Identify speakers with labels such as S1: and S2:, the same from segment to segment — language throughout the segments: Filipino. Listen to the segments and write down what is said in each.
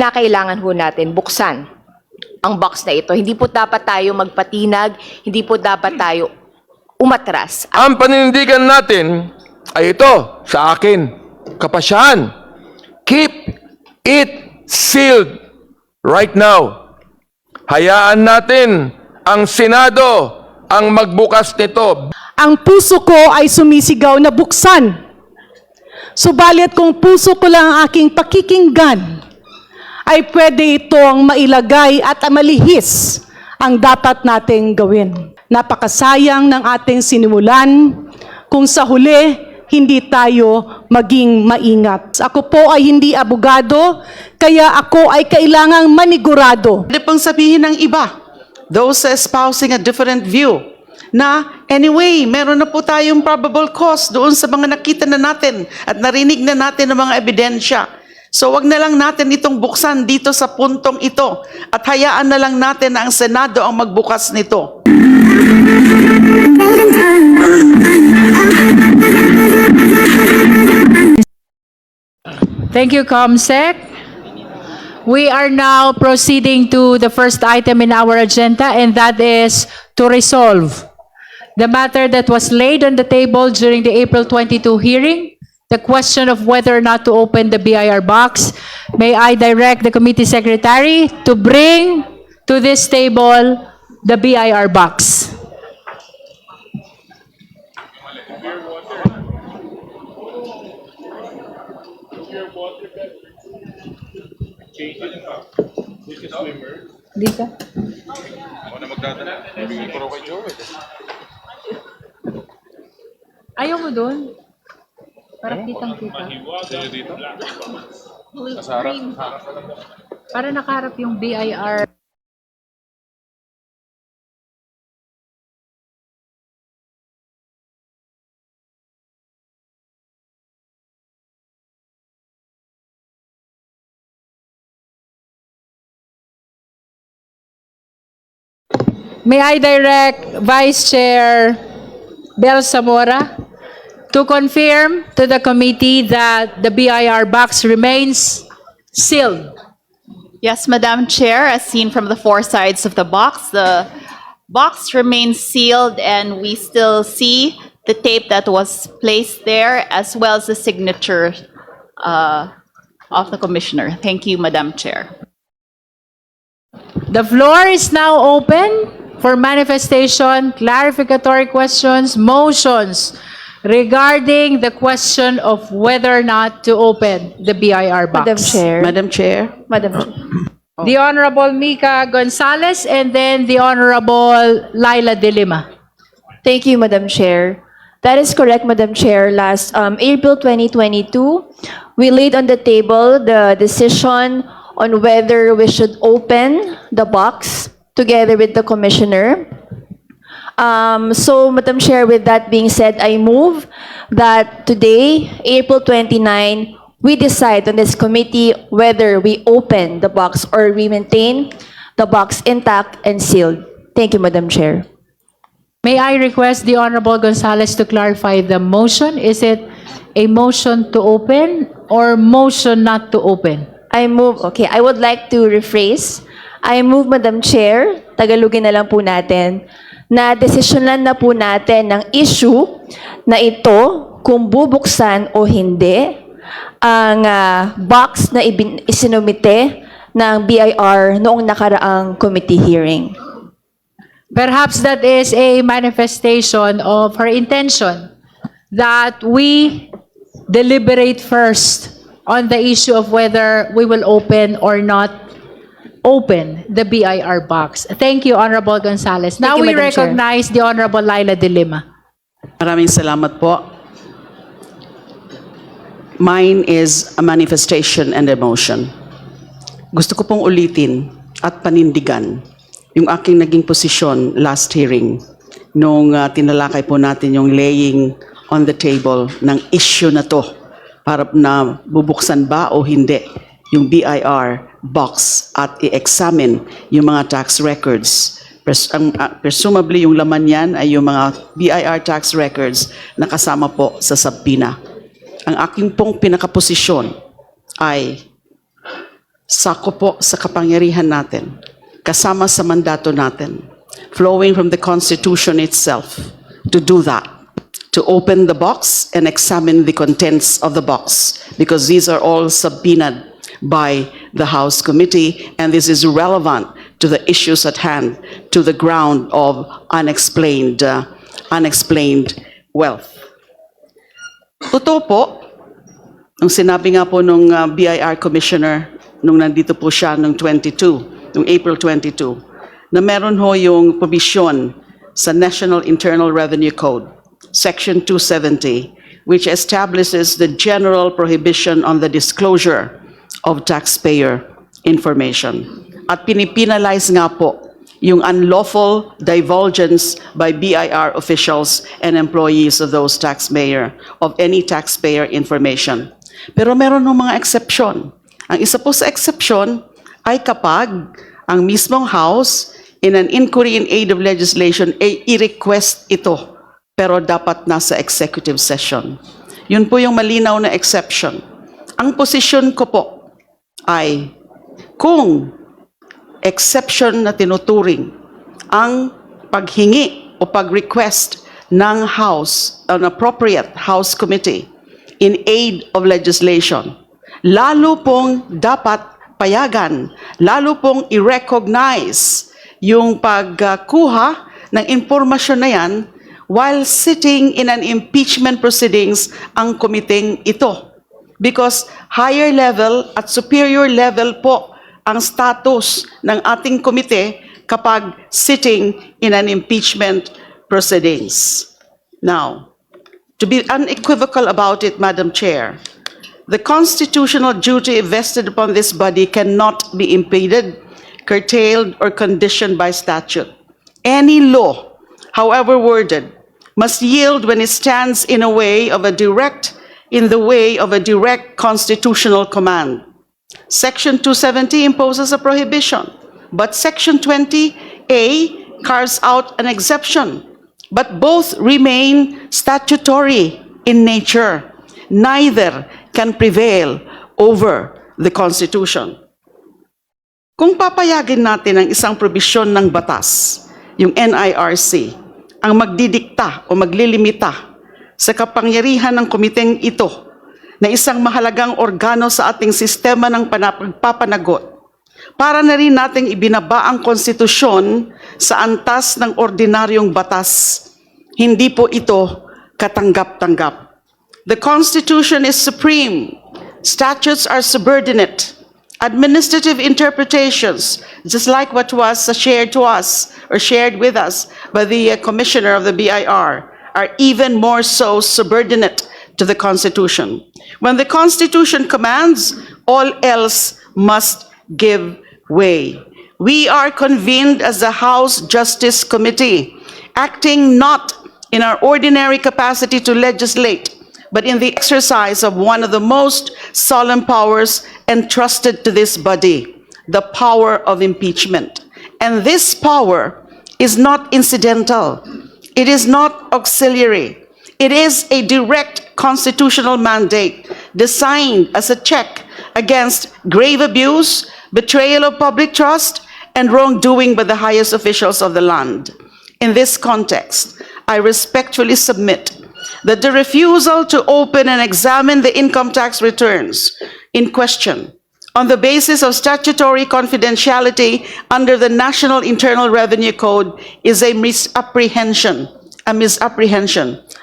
S1: na kailangan ho natin buksan ang box na ito. Hindi po dapat tayo magpatinag, hindi po dapat tayo umatras.
S2: Ang paninindigan natin ay ito, sa akin, kapasyahan. Keep it sealed right now. Hayaan natin ang Senado ang magbukas nito.
S3: Ang puso ko ay sumisigaw na buksan. Subalit kung puso ko lang ang aking pakikinggan, ay pwede itong mailagay at malihis ang dapat nating gawin. Napakasayang ng ating sinimulan kung sa huli hindi tayo maging maingat. Ako po ay hindi abogado, kaya ako ay kailangang manigurado.
S4: Pwede pang sabihin ng iba, those espousing a different view, na anyway, meron na po tayong probable cause doon sa mga nakita na natin at narinig na natin ng mga ebidensya. So wag na lang natin itong buksan dito sa puntong ito at hayaan na lang natin na ang Senado ang magbukas nito.
S5: Thank you, Comsec. We are now proceeding to the first item in our agenda, and that is to resolve the matter that was laid on the table during the April 22 hearing, the question of whether or not to open the BIR box. May I direct the committee secretary to bring to this table the BIR box. Dito. Ayaw mo doon? Para kitang-kita. Para nakaharap yung BIR. May I direct Vice Chair Bel Zamora to confirm to the committee that the BIR box remains sealed.
S6: Yes, Madam Chair, as seen from the four sides of the box remains sealed, and we still see the tape that was placed there as well as the signature of the Commissioner. Thank you, Madam Chair.
S5: The floor is now open for manifestation, clarificatory questions, motions regarding the question of whether or not to open the BIR box.
S1: Madam Chair.
S4: Madam Chair.
S1: Madam Chair.
S5: The Honorable Mika Gonzalez and then the Honorable Laila De Lima.
S7: Thank you, Madam Chair. That is correct, Madam Chair. Last April 2022, we laid on the table the decision on whether we should open the box together with the Commissioner. So, Madam Chair, with that being said, I move that today, April 29, we decide on this committee whether we open the box or we maintain the box intact and sealed. Thank you, Madam Chair.
S5: May I request the Honorable Gonzalez to clarify the motion? Is it a motion to open or motion not to open?
S7: I move, okay, I would like to rephrase. I move, Madam Chair, Tagalogin na lang po natin, na desisyonan na po natin ng issue na ito kung bubuksan o hindi ang box na isinumite ng BIR noong nakaraang committee hearing.
S5: Perhaps that is a manifestation of her intention that we deliberate first on the issue of whether we will open or not open the BIR box. Thank you, Honorable Gonzalez. Now
S7: you,
S5: we
S7: Madam Chair.
S5: recognize the Honorable Laila De Lima.
S4: Maraming salamat po. Mine is a manifestation and emotion. Gusto ko pong ulitin at panindigan yung aking naging posisyon last hearing nung tinalakay po natin yung laying on the table ng issue na to para na bubuksan ba o hindi yung BIR box at i-examine yung mga tax records. Presumably yung laman yan ay yung mga BIR tax records na kasama po sa subpoena. Ang aking pong pinakaposisyon ay Sako po sa kapangyarihan natin, kasama sa mandato natin, flowing from the Constitution itself, to do that, to open the box and examine the contents of the box, because these are all subpoenaed by the House Committee, and this is relevant to the issues at hand, to the ground of unexplained wealth. Totoo po, nung sinabi nga po nung BIR Commissioner, nung nandito po siya nung April 22, na meron ho yung provision sa National Internal Revenue Code, Section 270, which establishes the general prohibition on the disclosure of taxpayer information. At pinipinalize nga po yung unlawful divulgence by BIR officials and employees of those taxpayer, of any taxpayer information. Pero meron ng mga exception. Ang isa po sa exception ay kapag ang mismong House, in an inquiry in aid of legislation, ay i-request ito, pero dapat nasa executive session. Yun po yung malinaw na exception. Ang posisyon ko po ay kung exception na tinuturing ang paghingi o pag-request ng House, an appropriate House Committee in aid of legislation, lalo pong dapat payagan, lalo pong i-recognize yung pagkuha ng impormasyon na yan while sitting in an impeachment proceedings ang komiteng ito. Because higher level at superior level po ang status ng ating komite kapag sitting in an impeachment proceedings. Now, to be unequivocal about it, Madam Chair, the constitutional duty vested upon this body cannot be impeded, curtailed, or conditioned by statute. Any law, however worded, must yield when it stands in the way of a direct constitutional command. Section 270 imposes a prohibition, but Section 20A carves out an exception. But both remain statutory in nature. Neither can prevail over the Constitution. Kung papayagin natin ang isang probisyon ng batas, yung NIRC, ang magdidikta o maglilimita sa kapangyarihan ng komiteng ito na isang mahalagang organo sa ating sistema ng pagpapanagot, para na rin nating ibinaba ang konstitusyon sa antas ng ordinaryong batas. Hindi po ito katanggap-tanggap. The Constitution is supreme. Statutes are subordinate. Administrative interpretations, just like what was shared to us or shared with us by the Commissioner of the BIR, are even more so subordinate to the Constitution. When the Constitution commands, all else must give way. We are convened as the House Justice Committee, acting not in our ordinary capacity to legislate, but in the exercise of one of the most solemn powers entrusted to this body, the power of impeachment. And this power is not incidental. It is not auxiliary. It is a direct constitutional mandate designed as a check against grave abuse, betrayal of public trust, and wrongdoing by the highest officials of the land. In this context, I respectfully submit that the refusal to open and examine the income tax returns in question on the basis of statutory confidentiality under the National Internal Revenue Code is a misapprehension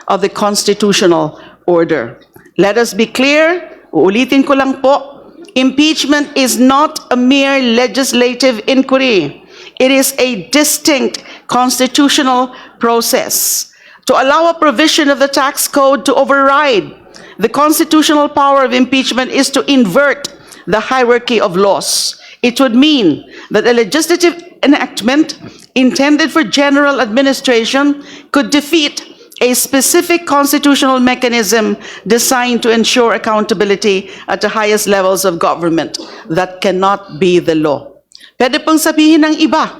S4: of the constitutional order. Let us be clear, uulitin ko lang po, impeachment is not a mere legislative inquiry. It is a distinct constitutional process. To allow a provision of the tax code to override the constitutional power of impeachment is to invert the hierarchy of laws. It would mean that a legislative enactment intended for general administration could defeat a specific constitutional mechanism designed to ensure accountability at the highest levels of government. That cannot be the law. Pwede pong sabihin ng iba,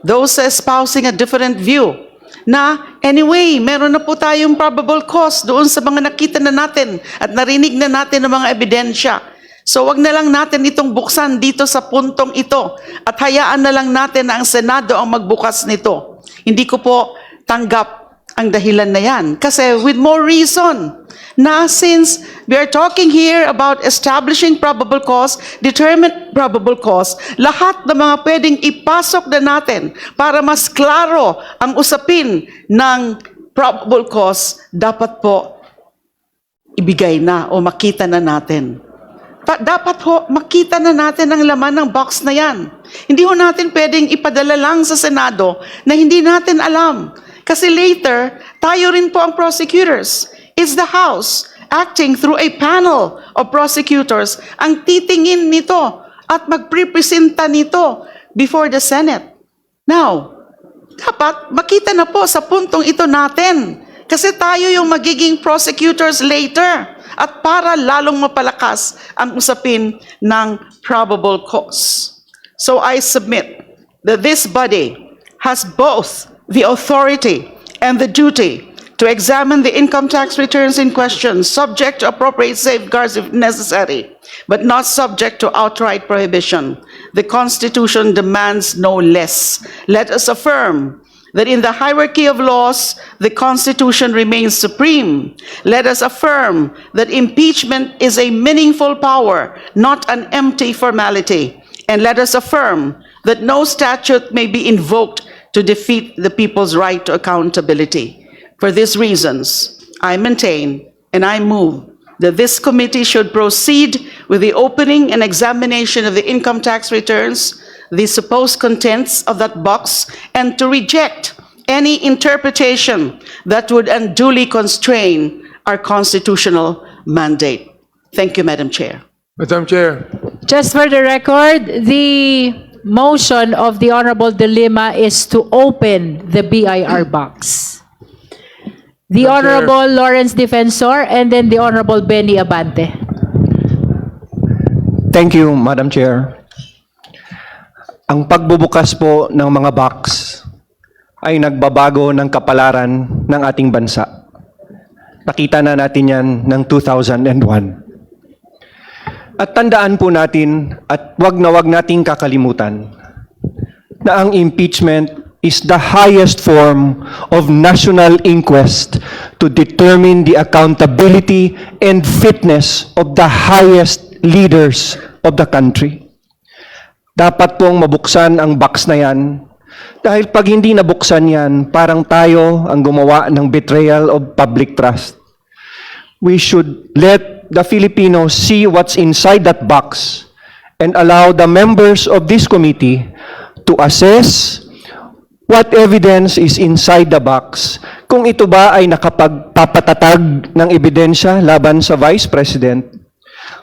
S4: those espousing a different view, na anyway, meron na po tayong probable cause doon sa mga nakita na natin at narinig na natin ng mga ebidensya. So wag na lang natin itong buksan dito sa puntong ito at hayaan na lang natin na ang Senado ang magbukas nito. Hindi ko po tanggap ang dahilan na yan. Kasi with more reason, na since we are talking here about establishing probable cause, determined probable cause, lahat ng mga pwedeng ipasok na natin para mas klaro ang usapin ng probable cause, dapat po ibigay na o makita na natin. Dapat ho, makita na natin ang laman ng box na yan. Hindi ho natin pwedeng ipadala lang sa Senado na hindi natin alam. Kasi later, tayo rin po ang prosecutors. It's the House acting through a panel of prosecutors ang titingin nito at magprepresenta nito before the Senate. Now, dapat makita na po sa puntong ito natin. Kasi tayo yung magiging prosecutors later at para lalong mapalakas ang usapin ng probable cause. So I submit that this body has both the authority and the duty to examine the income tax returns in question, subject to appropriate safeguards if necessary, but not subject to outright prohibition. The Constitution demands no less. Let us affirm that in the hierarchy of laws, the Constitution remains supreme. Let us affirm that impeachment is a meaningful power, not an empty formality. And let us affirm that no statute may be invoked to defeat the people's right to accountability. For these reasons, I maintain and I move that this committee should proceed with the opening and examination of the income tax returns, the supposed contents of that box, and to reject any interpretation that would unduly constrain our constitutional mandate. Thank you, Madam Chair.
S2: Madam Chair.
S5: Just for the record, the motion of the Honorable De Lima is to open the BIR box. The
S2: Madam Chair.
S5: Honorable Lawrence Defensor and then the Honorable Benny Abante.
S8: Thank you, Madam Chair. Ang pagbubukas po ng mga box ay nagbabago ng kapalaran ng ating bansa. Nakita na natin yan ng 2001. At tandaan po natin at wag nating kakalimutan na ang impeachment is the highest form of national inquest to determine the accountability and fitness of the highest leaders of the country. Dapat pong mabuksan ang box na yan dahil pag hindi nabuksan yan, parang tayo ang gumawa ng betrayal of public trust. We should let the Filipinos see what's inside that box and allow the members of this committee to assess what evidence is inside the box. Kung ito ba ay nakapagpapatatag ng ebidensya laban sa Vice President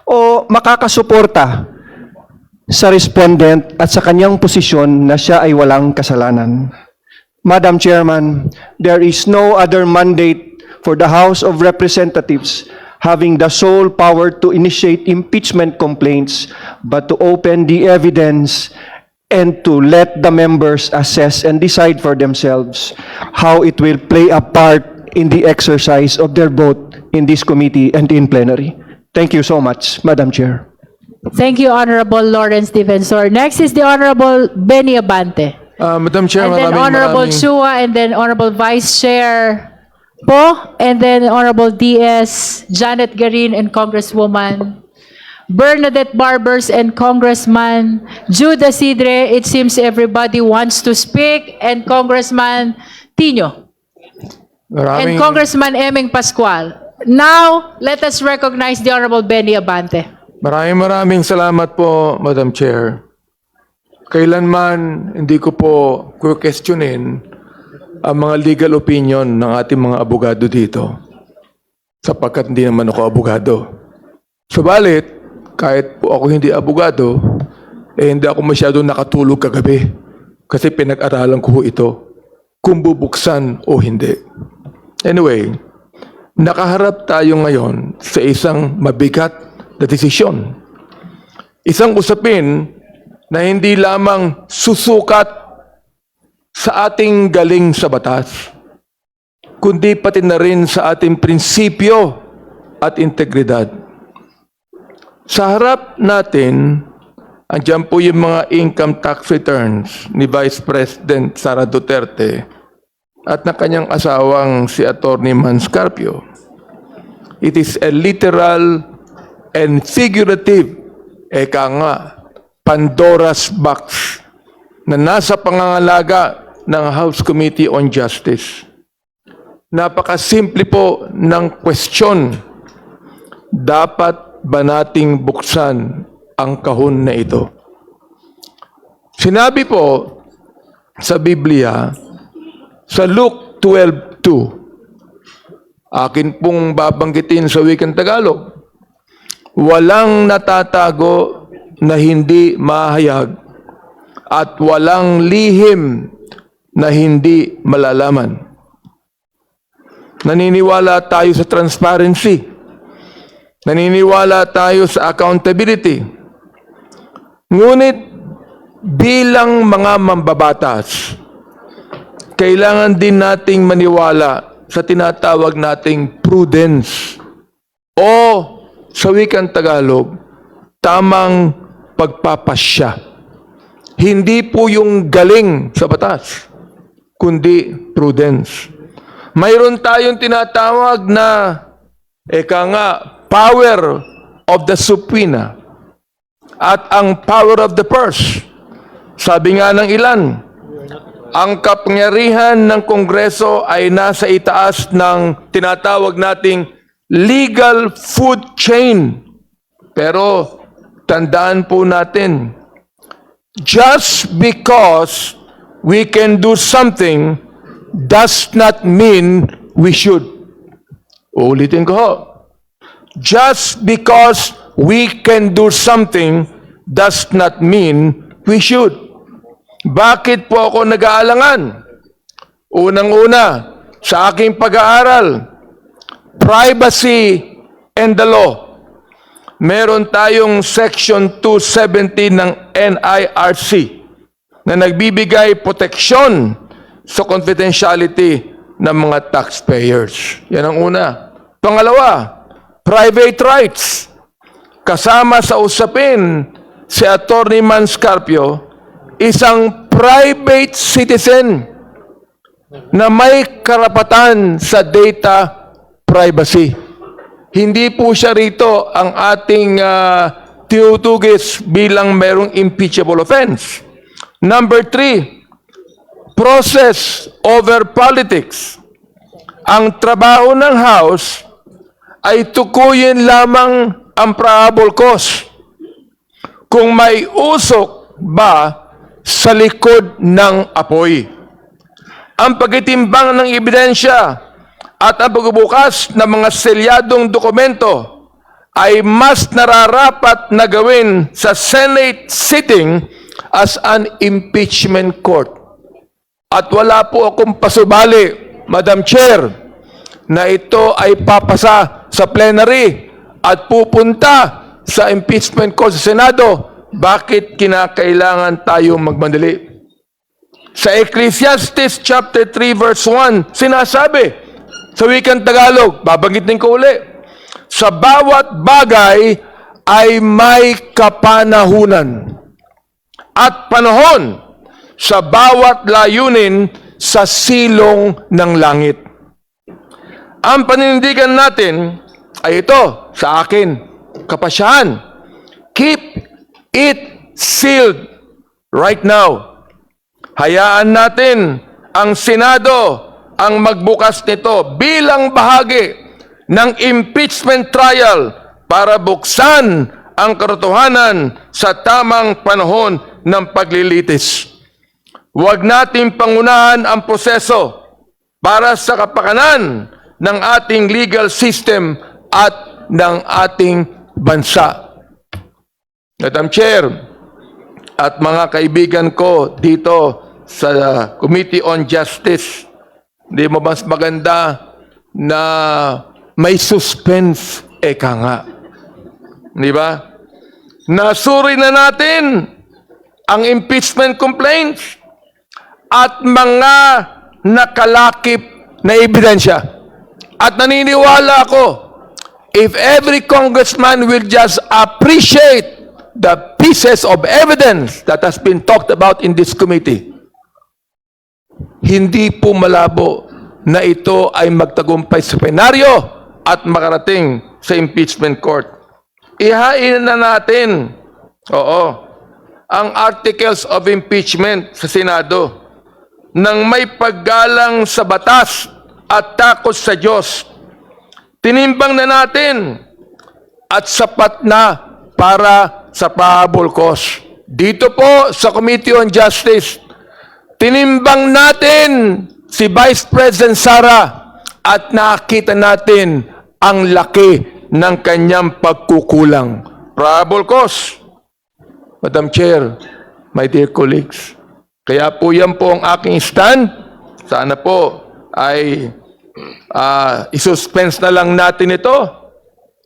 S8: o makakasuporta sa respondent at sa kanyang posisyon na siya ay walang kasalanan. Madam Chairman, there is no other mandate for the House of Representatives having the sole power to initiate impeachment complaints, but to open the evidence and to let the members assess and decide for themselves how it will play a part in the exercise of their vote in this committee and in plenary. Thank you so much, Madam Chair.
S5: Thank you, Honorable Lawrence Defensor. Next is the Honorable Benny Abante.
S2: Madam Chair,
S5: And then Honorable Chua, and then Honorable Vice Chair Po, and then Honorable DS, Janet Garin, and Congresswoman Bernadette Barbers, and Congressman Judah Sidre. It seems everybody wants to speak, and Congressman Tino, and Congressman Eming Pascual. Now, let us recognize the Honorable Benny Abante.
S2: Maraming salamat po, Madam Chair. Kailanman hindi ko po questionin ang mga legal opinion ng ating mga abogado dito. Sapagkat hindi naman ako abogado. Subalit, kahit po ako hindi abogado, hindi ako masyado nakatulog kagabi. Kasi pinag-aralan ko ito kung bubuksan o hindi. Anyway, nakaharap tayo ngayon sa isang mabigat na desisyon. Isang usapin na hindi lamang susukat sa ating galing sa batas, kundi pati na rin sa ating prinsipyo at integridad. Sa harap natin, andyan po yung mga income tax returns ni Vice President Sara Duterte at na kanyang asawang si Atty. Manscarpio. It is a literal and figurative, eka nga, Pandora's box na nasa pangangalaga ng House Committee on Justice. Napakasimple po ng question. Dapat ba nating buksan ang kahon na ito? Sinabi po sa Biblia, sa Luke 12:2, akin pong babanggitin sa wikang Tagalog, walang natatago na hindi mahayag at walang lihim na hindi malalaman. Naniniwala tayo sa transparency. Naniniwala tayo sa accountability. Ngunit bilang mga mambabatas, kailangan din nating maniwala sa tinatawag nating prudence o sa wikang Tagalog, tamang pagpapasya. Hindi po yung galing sa batas, kundi prudence. Mayroon tayong tinatawag na, eka nga, power of the subpoena at ang power of the purse. Sabi nga ng ilan, ang kapangyarihan ng Kongreso ay nasa itaas ng tinatawag nating legal food chain. Pero tandaan po natin, just because we can do something does not mean we should. Uulitin ko ho. Just because we can do something does not mean we should. Bakit po ako nag-aalangan? Unang-una, sa aking pag-aaral, privacy and the law. Meron tayong Section 270 ng NIRC na nagbibigay proteksyon sa confidentiality ng mga taxpayers. Yan ang una. Pangalawa, private rights. Kasama sa usapin si Atty. Manscarpio, isang private citizen na may karapatan sa data privacy. Hindi po siya rito ang ating tinutugis bilang merong impeachable offense. Number 3, process over politics. Ang trabaho ng House ay tukuyin lamang ang probable cause. Kung may usok ba sa likod ng apoy. Ang pagtitimbang ng ebidensya at ang pagbubukas ng mga selyadong dokumento ay mas nararapat na gawin sa Senate sitting as an impeachment court. At wala po akong pasubali, Madam Chair, na ito ay papasa sa plenary at pupunta sa impeachment court sa Senado. Bakit kinakailangan tayo magmadali? Sa Ecclesiastes chapter 3 verse 1, sinasabi sa wikang Tagalog, babanggitin ko uli, sa bawat bagay ay may kapanahunan at panahon sa bawat layunin sa silong ng langit. Ang paninindigan natin ay ito, sa akin, kapasyahan. Keep it sealed right now. Hayaan natin ang Senado ang magbukas nito bilang bahagi ng impeachment trial para buksan ang katotohanan sa tamang panahon ng paglilitis. Huwag nating pangunahan ang proseso para sa kapakanan ng ating legal system at ng ating bansa. Madam Chair, at mga kaibigan ko dito sa Committee on Justice, di mo mas maganda na may suspense, eka nga. Di ba? Nasuri na natin ang impeachment complaints at mga nakalakip na ebidensya. At naniniwala ako, if every congressman will just appreciate the pieces of evidence that has been talked about in this committee, hindi po malabo na ito ay magtagumpay sa plenaryo at makarating sa impeachment court. Ihain na natin, ang articles of impeachment sa Senado nang may paggalang sa batas at takot sa Diyos. Tinimbang na natin at sapat na para sa probable cause. Dito po sa Committee on Justice, tinimbang natin si Vice President Sara at nakita natin ang laki ng kanyang pagkukulang. Probable cause. Madam Chair, my dear colleagues, kaya po yan po ang aking stand. Sana po ay isuspense na lang natin ito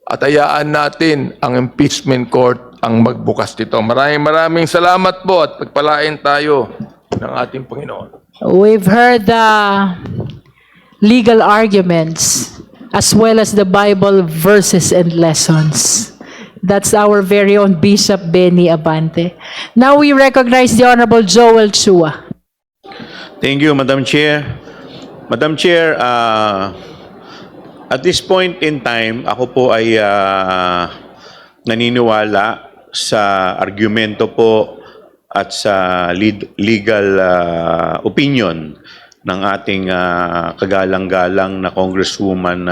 S2: at hayaan natin ang impeachment court ang magbukas nito. Maraming salamat po at pagpalain tayo ng ating Panginoon.
S5: We've heard the legal arguments as well as the Bible verses and lessons. That's our very own Bishop Benny Abante. Now we recognize the Honorable Joel Chua.
S9: Thank you, Madam Chair. Madam Chair, at this point in time, ako po ay naniniwala sa argumento po at sa legal opinion ng ating kagalang-galang na Congresswoman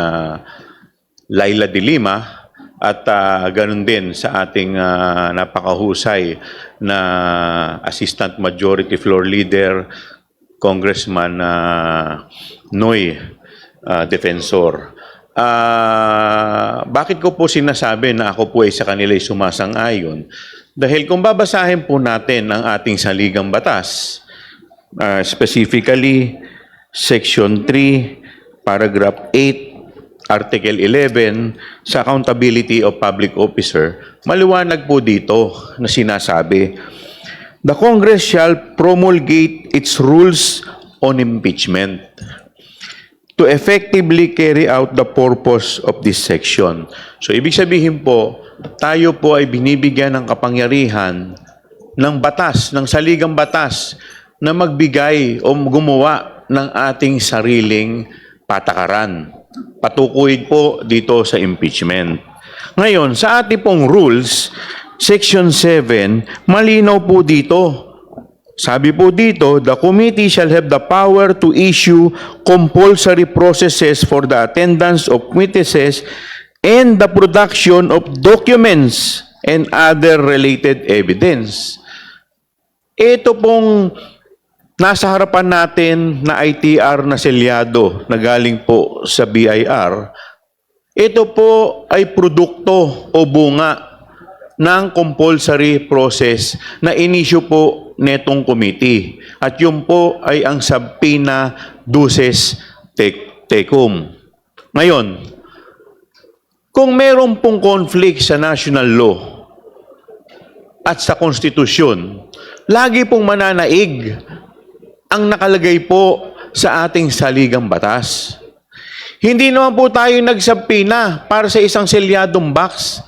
S9: Laila De Lima at ganun din sa ating napakahusay na Assistant Majority Floor Leader, Congressman Noy Defensor. Bakit ko po sinasabi na ako po ay sa kanila ay sumasang-ayon? Dahil kung babasahin po natin ang ating saligang batas, specifically Section 3, Paragraph 8, Article 11 sa Accountability of Public Officer, maliwanag po dito na sinasabi, the Congress shall promulgate its rules on impeachment to effectively carry out the purpose of this section. So, ibig sabihin po, tayo po ay binibigyan ng kapangyarihan ng batas, ng saligang batas, na magbigay o gumawa ng ating sariling patakaran. Patukuyin po dito sa impeachment. Ngayon, sa ating pong rules, Section 7, malinaw po dito. Sabi po dito, the committee shall have the power to issue compulsory processes for the attendance of witnesses and the production of documents and other related evidence. Ito pong nasa harapan natin na ITR na selyado na galing po sa BIR, ito po ay produkto o bunga ng compulsory process na inisyu po netong committee. At yun po ay ang subpoena duces tecum. Ngayon, kung meron pong conflict sa national law at sa konstitusyon, lagi pong mananaig ang nakalagay po sa ating saligang batas. Hindi naman po tayo nagsubpoena para sa isang selyadong box.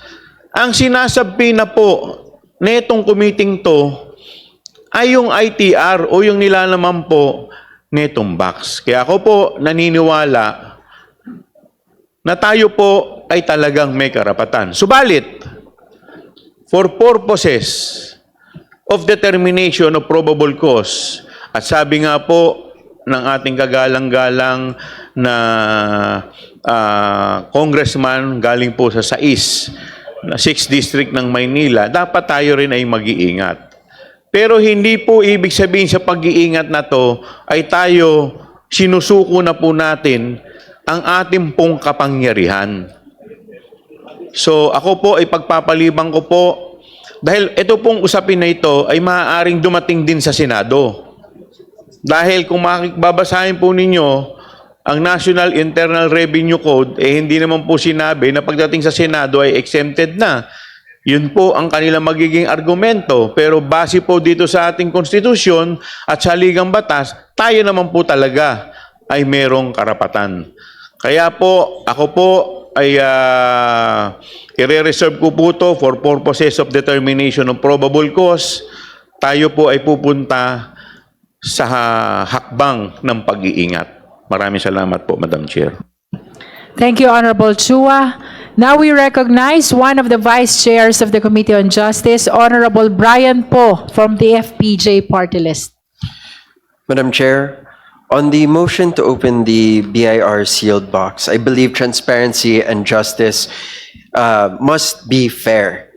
S9: Ang sinasubpoena po netong committee to ay yung ITR o yung nilalaman po netong box. Kaya ako po naniniwala na tayo po ay talagang may karapatan. Subalit, for purposes of determination of probable cause, at sabi nga po ng ating kagalang-galang na congressman galing po sa SAIS, na 6th District ng Maynila, dapat tayo rin ay mag-iingat. Pero hindi po ibig sabihin sa pag-iingat na to ay tayo sinusuko na po natin ang ating pong kapangyarihan. So ako po ay pagpapalibang ko po dahil ito pong usapin na ito ay maaaring dumating din sa Senado. Dahil kung babasahin po ninyo ang National Internal Revenue Code, hindi naman po sinabi na pagdating sa Senado ay exempted na. Yun po ang kanilang magiging argumento. Pero base po dito sa ating konstitusyon at sa ligang batas, tayo naman po talaga ay merong karapatan. Kaya po, ako po ay i-reserve ko po to for purposes of determination of probable cause. Tayo po ay pupunta sa hakbang ng pag-iingat. Maraming salamat po, Madam Chair.
S5: Thank you, Honorable Chua. Now we recognize one of the Vice Chairs of the Committee on Justice, Honorable Brian Poe from the FPJ Party List.
S10: Madam Chair, on the motion to open the BIR sealed box, I believe transparency and justice must be fair.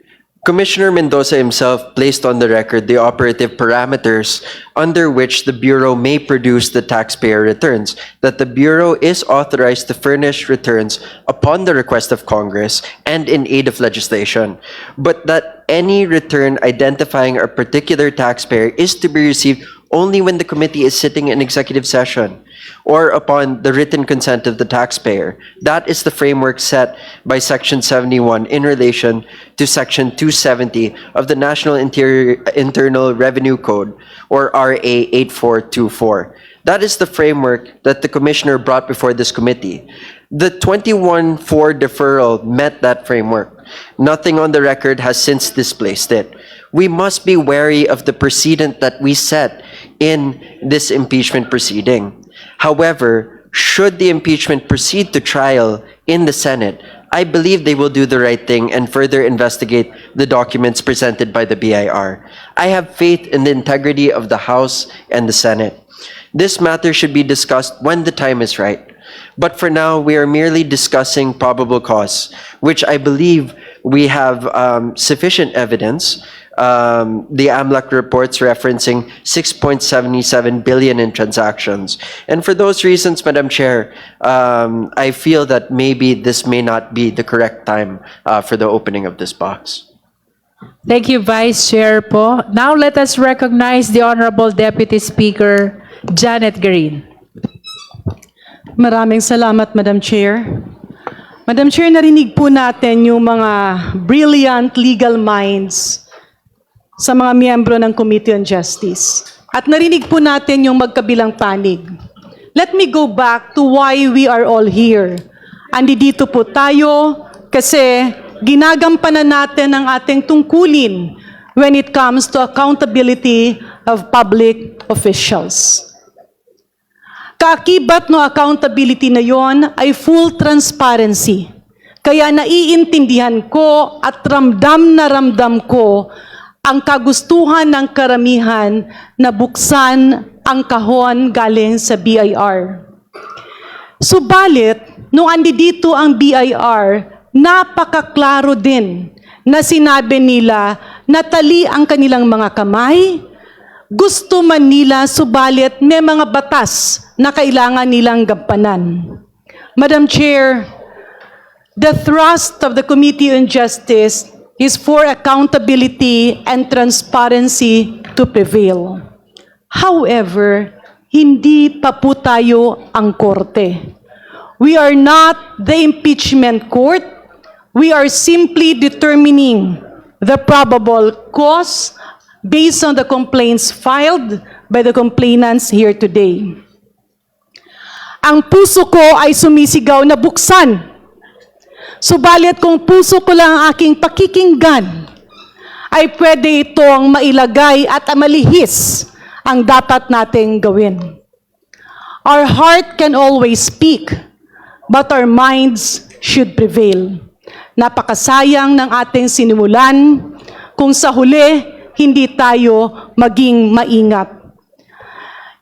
S10: Commissioner Mendoza himself placed on the record the operative parameters under which the Bureau may produce the taxpayer returns, that the Bureau is authorized to furnish returns upon the request of Congress and in aid of legislation, but that any return identifying a particular taxpayer is to be received only when the committee is sitting in executive session or upon the written consent of the taxpayer. That is the framework set by Section 71 in relation to Section 270 of the National Internal Revenue Code, or RA 8424. That is the framework that the Commissioner brought before this committee. The 21-4 deferral met that framework. Nothing on the record has since displaced it. We must be wary of the precedent that we set in this impeachment proceeding. However, should the impeachment proceed to trial in the Senate, I believe they will do the right thing and further investigate the documents presented by the BIR. I have faith in the integrity of the House and the Senate. This matter should be discussed when the time is right. But for now, we are merely discussing probable cause, which I believe we have sufficient evidence. The AMLAC reports referencing 6.77 billion in transactions. And for those reasons, Madam Chair, I feel that maybe this may not be the correct time for the opening of this box.
S5: Thank you, Vice Chair Poe. Now let us recognize the Honorable Deputy Speaker, Janet Green.
S3: Maraming salamat, Madam Chair. Madam Chair, narinig po natin yung mga brilliant legal minds sa mga miyembro ng Committee on Justice. At narinig po natin yung magkabilang panig. Let me go back to why we are all here. Andi dito po tayo kasi ginagampanan natin ang ating tungkulin when it comes to accountability of public officials. Kaakibat no accountability na yon ay full transparency. Kaya naiintindihan ko at ramdam ko ang kagustuhan ng karamihan na buksan ang kahon galing sa BIR. Subalit, nung andi dito ang BIR, napakaklaro din na sinabi nila na tali ang kanilang mga kamay, gusto man nila, subalit may mga batas na kailangan nilang gampanan. Madam Chair, the thrust of the Committee on Justice is for accountability and transparency to prevail. However, hindi pa po tayo ang korte. We are not the impeachment court. We are simply determining the probable cause based on the complaints filed by the complainants here today. Ang puso ko ay sumisigaw na buksan. Subalit kung puso ko lang ang aking pakikinggan, ay pwede itong mailagay at malihis ang dapat nating gawin. Our heart can always speak, but our minds should prevail. Napakasayang ng ating sinimulan kung sa huli, hindi tayo maging maingat.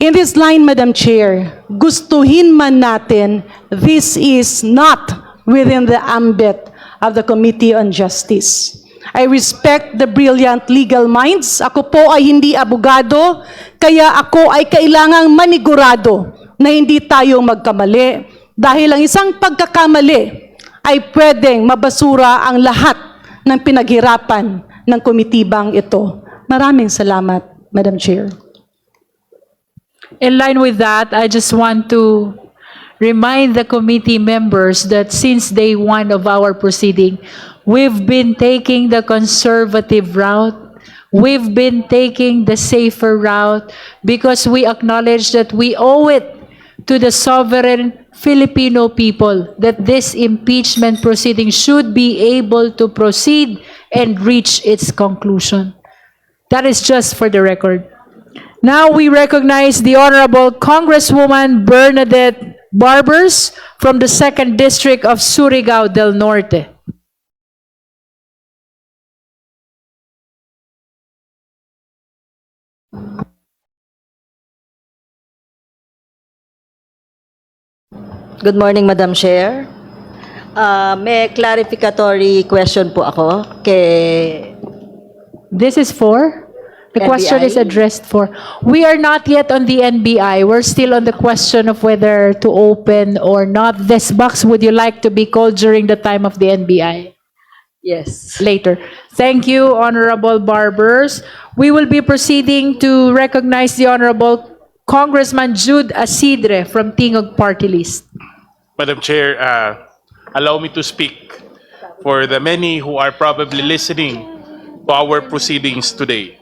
S3: In this line, Madam Chair, gustuhin man natin, this is not within the ambit of the Committee on Justice. I respect the brilliant legal minds. Ako po ay hindi abogado, kaya ako ay kailangang manigurado na hindi tayo magkamali. Dahil ang isang pagkakamali ay pwedeng mabasura ang lahat ng pinaghirapan ng komitibang ito. Maraming salamat, Madam Chair.
S5: In line with that, I just want to remind the committee members that since day one of our proceeding, we've been taking the conservative route. We've been taking the safer route because we acknowledge that we owe it to the sovereign Filipino people that this impeachment proceeding should be able to proceed and reach its conclusion. That is just for the record. Now we recognize the Honorable Congresswoman Bernadette Barbers from the 2nd District of Surigao del Norte.
S11: Good morning, Madam Chair. May clarificatory question po ako kay
S5: This is for? The question
S11: NBI?
S5: is addressed for. We are not yet on the NBI. We're still on the question of whether to open or not. This box, would you like to be called during the time of the NBI?
S11: yes.
S5: Later. Thank you, Honorable Barbers. We will be proceeding to recognize the Honorable Congressman Jude Asidre from Tingog Party List.
S12: Madam Chair, allow me to speak for the many who are probably listening to our proceedings today.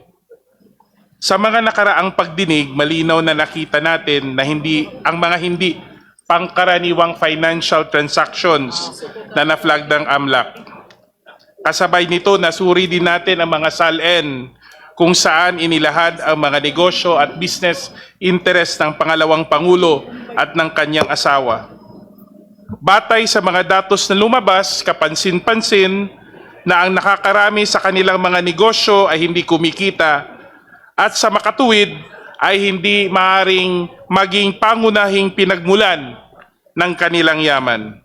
S12: Sa mga nakaraang pagdinig, malinaw na nakita natin na ang mga hindi pangkaraniwang financial transactions na na-flag ng AMLAC. Kasabay nito, nasuri din natin ang mga SALN kung saan inilahad ang mga negosyo at business interest ng pangalawang Pangulo at ng kanyang asawa. Batay sa mga datos na lumabas, kapansin-pansin na ang nakakarami sa kanilang mga negosyo ay hindi kumikita at sa makatuwid ay hindi maaaring maging pangunahing pinagmulan ng kanilang yaman.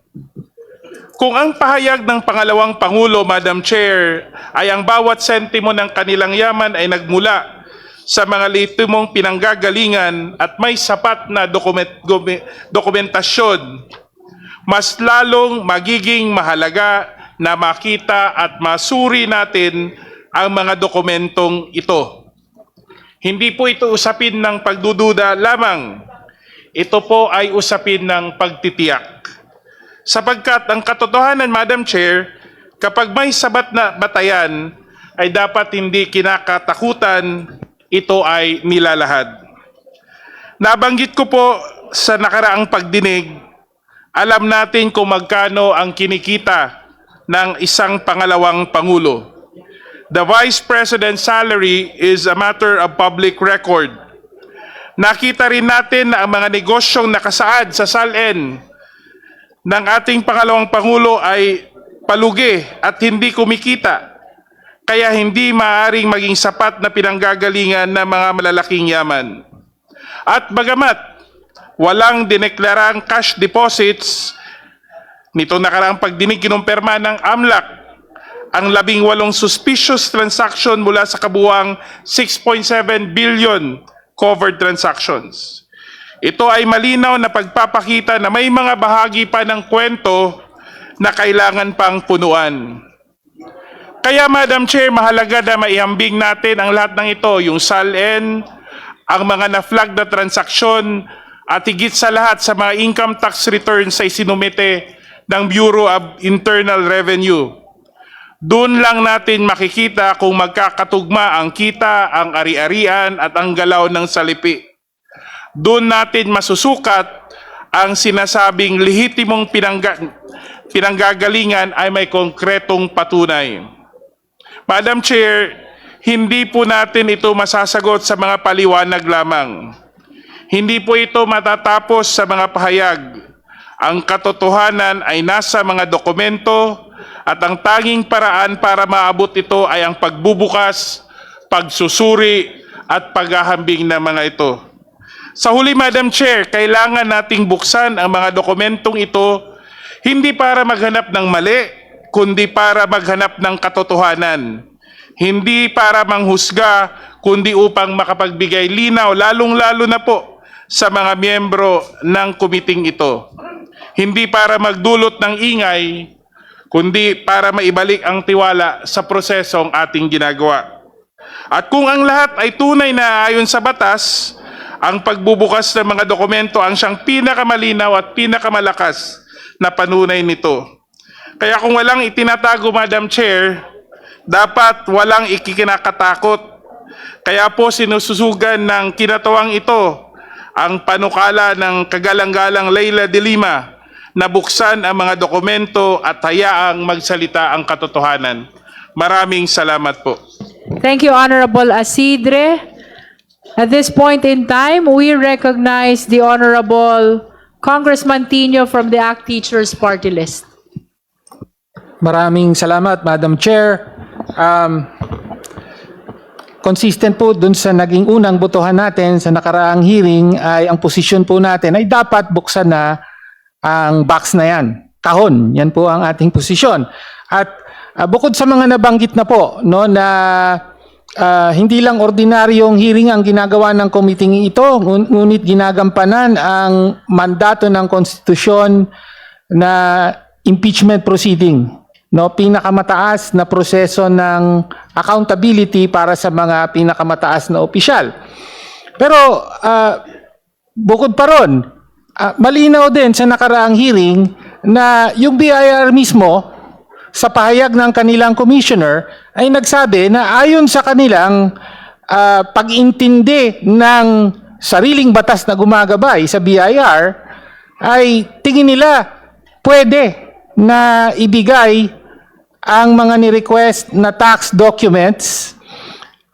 S12: Kung ang pahayag ng pangalawang Pangulo, Madam Chair, ay ang bawat sentimo ng kanilang yaman ay nagmula sa mga lehitimong pinanggagalingan at may sapat na dokumentasyon, mas lalong magiging mahalaga na makita at masuri natin ang mga dokumentong ito. Hindi po ito usapin ng pagdududa lamang. Ito po ay usapin ng pagtitiyak. Sapagkat ang katotohanan, Madam Chair, kapag may sabat na batayan, ay dapat hindi kinakatakutan, ito ay nilalahad. Nabanggit ko po sa nakaraang pagdinig, alam natin kung magkano ang kinikita ng isang pangalawang Pangulo. The Vice President's salary is a matter of public record. Nakita rin natin na ang mga negosyong nakasaad sa SALN ng ating pangalawang Pangulo ay palugi at hindi kumikita. Kaya hindi maaaring maging sapat na pinanggagalingan ng mga malalaking yaman. At bagamat walang dineklarang cash deposits, nito nakaraang pagdinig kinumpirma ng AMLAC ang 18 suspicious transaction mula sa kabuuang 6.7 billion covered transactions. Ito ay malinaw na pagpapakita na may mga bahagi pa ng kwento na kailangan pang punuan. Kaya Madam Chair, mahalaga na maihambing natin ang lahat ng ito, yung SALN, ang mga na-flag na transaksyon, at higit sa lahat sa mga income tax returns sa isinumite ng Bureau of Internal Revenue. Doon lang natin makikita kung magkakatugma ang kita, ang ari-arian at ang galaw ng salipi. Doon natin masusukat ang sinasabing lehitimong pinanggagalingan ay may konkretong patunay. Madam Chair, hindi po natin ito masasagot sa mga paliwanag lamang. Hindi po ito matatapos sa mga pahayag. Ang katotohanan ay nasa mga dokumento at ang tanging paraan para maabot ito ay ang pagbubukas, pagsusuri at paghahambing ng mga ito. Sa huli, Madam Chair, kailangan nating buksan ang mga dokumentong ito hindi para maghanap ng mali, kundi para maghanap ng katotohanan. Hindi para manghusga, kundi upang makapagbigay linaw, lalong-lalo na po sa mga miyembro ng kumiting ito. Hindi para magdulot ng ingay, kundi para maibalik ang tiwala sa prosesong ating ginagawa. At kung ang lahat ay tunay na ayon sa batas, ang pagbubukas ng mga dokumento ang siyang pinakamalinaw at pinakamalakas na panunay nito. Kaya kung walang itinatago, Madam Chair, dapat walang ikikinakatakot. Kaya po sinususugan ng kinatawang ito ang panukala ng kagalang-galang Leila de Lima na buksan ang mga dokumento at hayaang magsalita ang katotohanan. Maraming salamat po.
S5: Thank you, Honorable Asidre. At this point in time, we recognize the Honorable Congressman Tino from the ACT Teachers Party List.
S13: Maraming salamat, Madam Chair. Consistent po dun sa naging unang botohan natin sa nakaraang hearing ay ang posisyon po natin ay dapat buksan na ang box na yan. Kahon, yan po ang ating posisyon. At bukod sa mga nabanggit na po, no, na hindi lang ordinaryong hearing ang ginagawa ng committee ito, ngunit ginagampanan ang mandato ng konstitusyon na impeachment proceeding. No, pinakamataas na proseso ng accountability para sa mga pinakamataas na opisyal. Pero bukod pa ron, malinaw din sa nakaraang hearing na yung BIR mismo sa pahayag ng kanilang commissioner ay nagsabi na ayon sa kanilang pag-intindi ng sariling batas na gumagabay sa BIR ay tingin nila pwede na ibigay ang mga ni-request na tax documents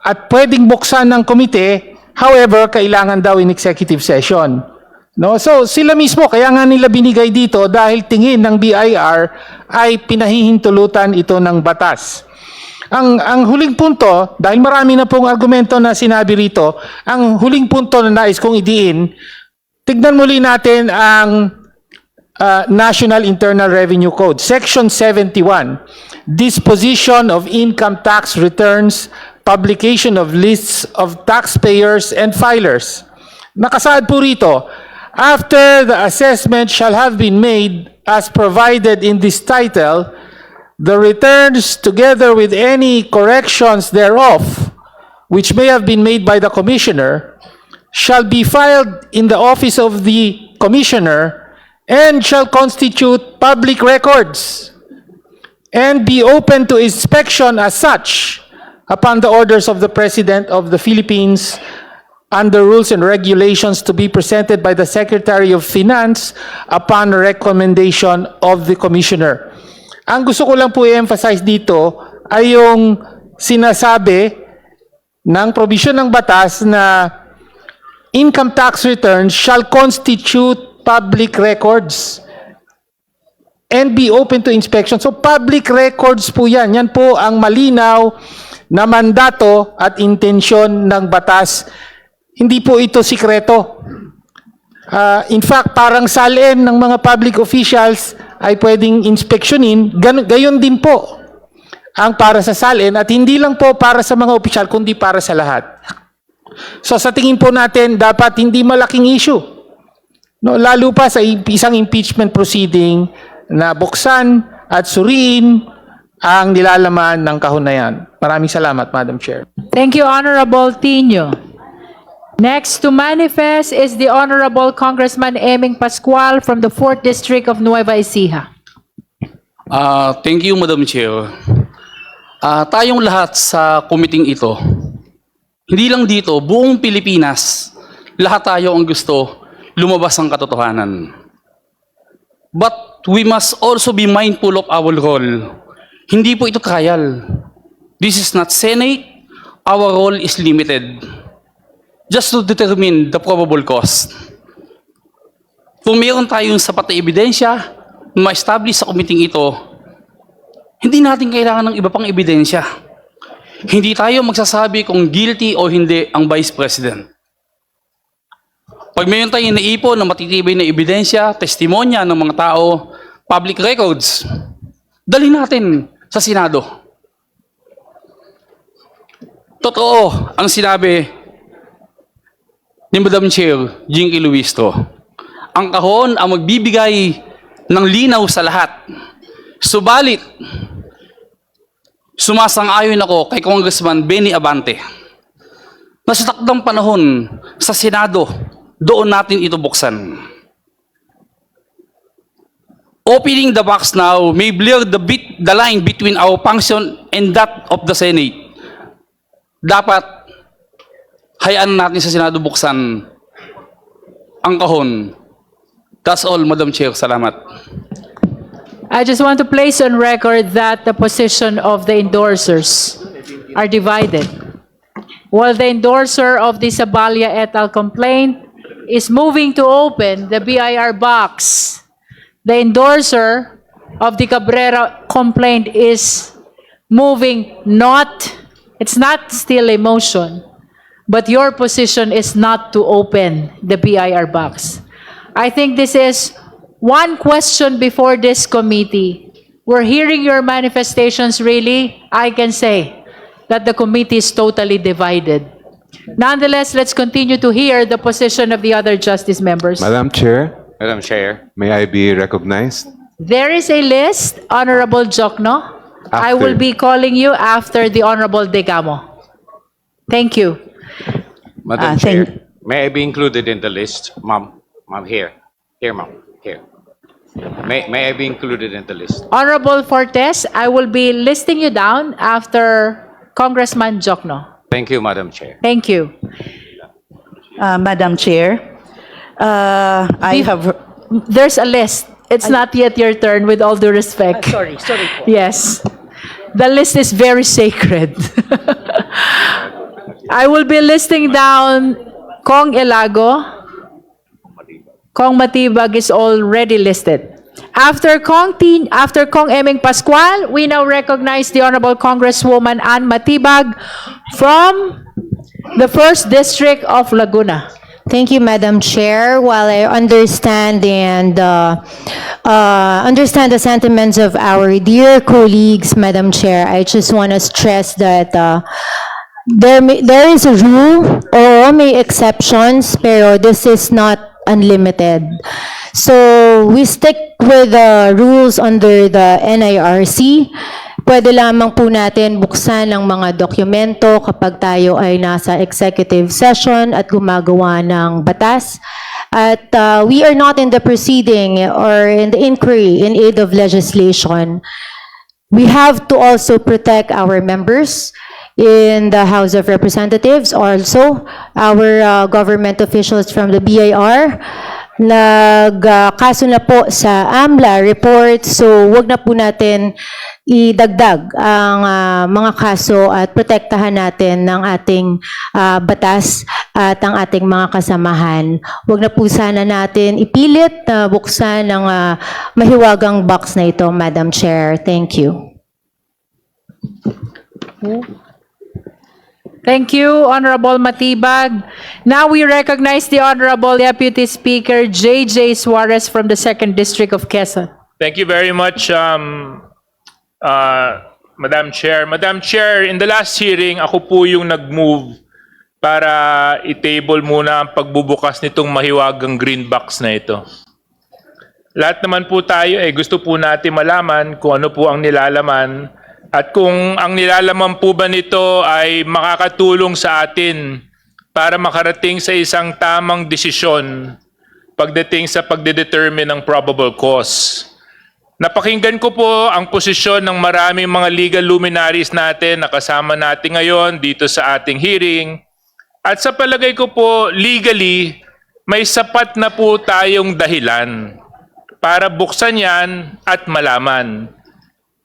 S13: at pwedeng buksan ng komite, however, kailangan daw in executive session. No? So sila mismo, kaya nga nila binigay dito dahil tingin ng BIR ay pinahihintulutan ito ng batas. Ang huling punto, dahil marami na pong argumento na sinabi rito, ang huling punto na nais kong idiin, tignan muli natin ang National Internal Revenue Code, Section 71, Disposition of Income Tax Returns, Publication of Lists of Taxpayers and Filers. Nakasaad po rito, after the assessment shall have been made as provided in this title, the returns together with any corrections thereof, which may have been made by the Commissioner, shall be filed in the office of the Commissioner and shall constitute public records and be open to inspection as such upon the orders of the President of the Philippines under rules and regulations to be presented by the Secretary of Finance upon recommendation of the Commissioner. Ang gusto ko lang po i-emphasize dito ay yung sinasabi ng provision ng batas na income tax returns shall constitute public records and be open to inspection. So public records po yan. Yan po ang malinaw na mandato at intensyon ng batas. Hindi po ito sikreto. In fact, parang salin ng mga public officials ay pwedeng inspeksyonin. Gayon din po ang para sa salin at hindi lang po para sa mga opisyal kundi para sa lahat. So sa tingin po natin, dapat hindi malaking issue. No, lalo pa sa isang impeachment proceeding na buksan at suriin ang nilalaman ng kahon na yan. Maraming salamat, Madam Chair.
S5: Thank you, Honorable Tino. Next to manifest is the Honorable Congressman Eming Pascual from the 4th District of Nueva Ecija.
S14: Thank you, Madam Chair. Tayong lahat sa committee ito, hindi lang dito, buong Pilipinas, lahat tayo ang gusto lumabas ang katotohanan. But we must also be mindful of our role. Hindi po ito trial. This is not Senate. Our role is limited. Just to determine the probable cause. Kung mayroon tayong sapat na ebidensya na ma-establish sa committee ito, hindi natin kailangan ng iba pang ebidensya. Hindi tayo magsasabi kung guilty o hindi ang Vice President. Pag mayroon tayong naipon na matitibay na ebidensya, testimonya ng mga tao, public records, dalhin natin sa Senado. Totoo ang sinabi ni Madam Chair, Jinky Luisto. Ang kahon ang magbibigay ng linaw sa lahat. Subalit, sumasang-ayon ako kay Congressman Benny Abante na sa takdang panahon sa Senado, doon natin ito buksan. Opening the box now may blur the line between our function and that of the Senate. Dapat hayaan natin sa Senado buksan ang kahon. That's all, Madam Chair. Salamat.
S5: I just want to place on record that the position of the endorsers are divided. While the endorser of the Sabalia et al. Complaint is moving to open the BIR box, the endorser of the Cabrera complaint is moving it's not still a motion, but your position is not to open the BIR box. I think this is one question before this committee. We're hearing your manifestations, really. I can say that the committee is totally divided. Nonetheless, let's continue to hear the position of the other justice members.
S15: Madam Chair, may I be recognized?
S5: There is a list, Honorable Jokno. I will be calling you after the Honorable Degamo. Thank you.
S15: Madam Chair, may I be included in the list? Ma'am, here. Here, ma'am, here. May I be included in the list?
S5: Honorable Fortes, I will be listing you down after Congressman Jokno.
S15: Thank you, Madam Chair.
S5: Thank you.
S4: Madam Chair,
S5: There's a list. It's not yet your turn, with all due respect.
S11: Sorry po.
S5: Yes. The list is very sacred. I will be listing down Kong Elago. Kong Matibag is already listed. After Kong Eming Pascual, we now recognize the Honorable Congresswoman Ann Matibag from the 1st District of Laguna.
S16: Thank you, Madam Chair. While I understand understand the sentiments of our dear colleagues, Madam Chair, I just want to stress that there is a rule or may exceptions, pero this is not unlimited. So we stick with the rules under the NIRC. Pwede lamang po natin buksan ang mga dokumento kapag tayo ay nasa executive session at gumagawa ng batas. At we are not in the proceeding or in the inquiry in aid of legislation. We have to also protect our members in the House of Representatives, also our government officials from the BIR. Nagkaso na po sa AMLA report, so wag na po natin idagdag ang mga kaso at protektahan natin ng ating batas at ang ating mga kasamahan. Wag na po sana natin ipilit na buksan ang mahiwagang box na ito, Madam Chair. Thank you.
S5: Thank you, Honorable Matibag. Now we recognize the Honorable Deputy Speaker J.J. Suarez from the 2nd District of Quezon.
S12: Thank you very much, Madam Chair. Madam Chair, in the last hearing, ako po yung nag-move para i-table muna ang pagbubukas nitong mahiwagang green box na ito. Lahat naman po tayo gusto po natin malaman kung ano po ang nilalaman at kung ang nilalaman po ba nito ay makakatulong sa atin para makarating sa isang tamang desisyon pagdating sa pagdedetermine ng probable cause. Napakinggan ko po ang posisyon ng maraming mga legal luminaries natin na kasama natin ngayon dito sa ating hearing. At sa palagay ko po, legally, may sapat na po tayong dahilan para buksan yan at malaman.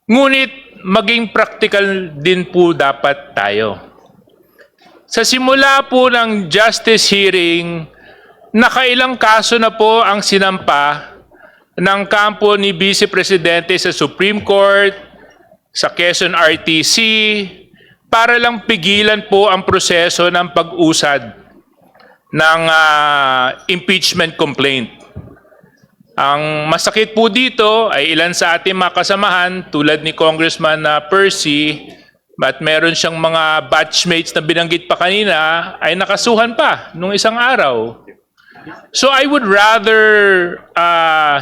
S12: Ngunit, maging practical din po dapat tayo. Sa simula po ng justice hearing, nakailang kaso na po ang sinampa ng kampo ni Vice Presidente sa Supreme Court, sa Quezon RTC, para lang pigilan po ang proseso ng pag-usad ng impeachment complaint. Ang masakit po dito ay ilan sa ating mga kasamahan tulad ni Congressman Percy, at meron siyang mga batchmates na binanggit pa kanina ay nakasuhan pa nung isang araw. So I would rather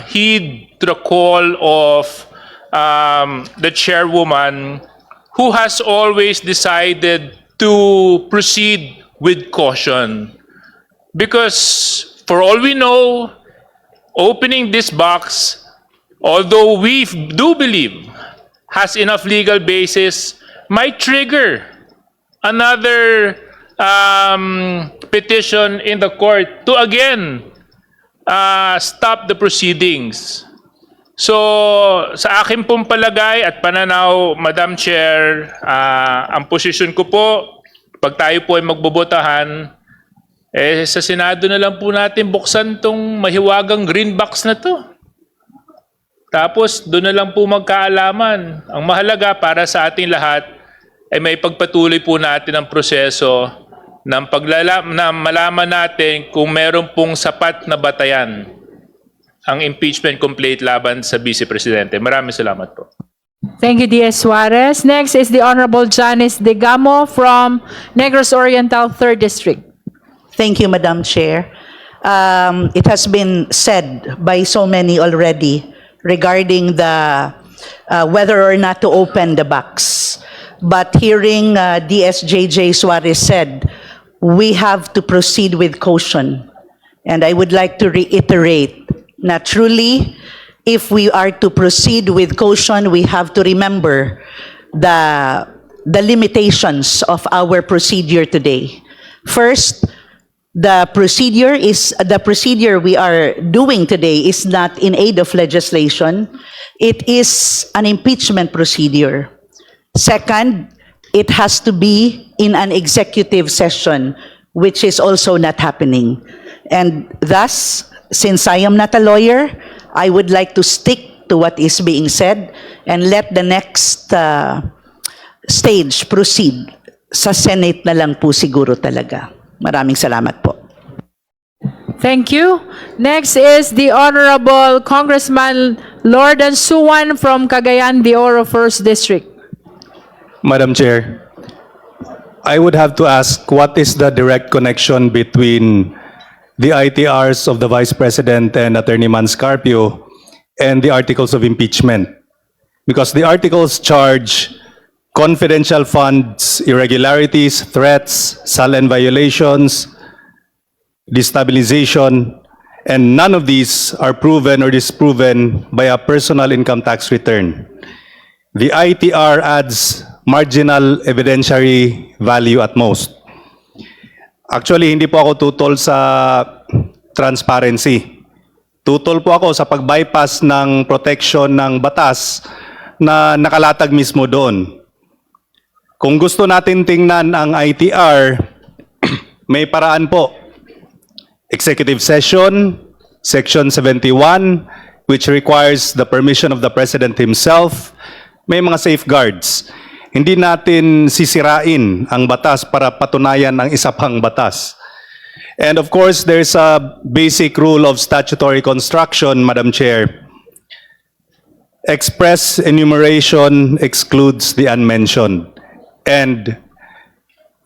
S12: heed the call of the chairwoman who has always decided to proceed with caution. Because for all we know, opening this box, although we do believe has enough legal basis, might trigger another petition in the court to again stop the proceedings. So, sa akin pong palagay at pananaw, Madam Chair, ang posisyon ko po, pag tayo po ay magbobotahan, sa Senado na lang po natin buksan tong mahiwagang green box na to. Tapos, doon na lang po magkaalaman. Ang mahalaga para sa ating lahat ay may pagpatuloy po natin ang proseso ng na malaman natin kung meron pong sapat na batayan ang impeachment complaint laban sa Vice Presidente. Maraming salamat po.
S5: Thank you, D.S. Suarez. Next is the Honorable Janice Degamo from Negros Oriental, 3rd District.
S17: Thank you, Madam Chair. It has been said by so many already regarding the whether or not to open the box. But hearing DSJJ Suarez said, we have to proceed with caution. And I would like to reiterate, na truly, if we are to proceed with caution, we have to remember the limitations of our procedure today. First, the procedure we are doing today is not in aid of legislation. It is an impeachment procedure. Second, it has to be in an executive session, which is also not happening. And thus, since I am not a lawyer, I would like to stick to what is being said and let the next stage proceed. Sa Senate na lang po siguro talaga. Maraming salamat po.
S5: Thank you. Next is the Honorable Congressman Lordan Suwan from Cagayan de Oro, 1st District.
S8: Madam Chair, I would have to ask, what is the direct connection between the ITRs of the Vice President and Attorney Manscarpio and the articles of impeachment? Because the articles charge confidential funds, irregularities, threats, SALN violations, destabilization, and none of these are proven or disproven by a personal income tax return. The ITR adds marginal evidentiary value at most. Actually, hindi po ako tutol sa transparency. Tutol po ako sa pag-bypass ng protection ng batas na nakalatag mismo doon. Kung gusto natin tingnan ang ITR, may paraan po. Executive session, Section 71, which requires the permission of the President himself, may mga safeguards. Hindi natin sisirain ang batas para patunayan ang isa pang batas. And of course, there's a basic rule of statutory construction, Madam Chair. Express enumeration excludes the unmentioned. And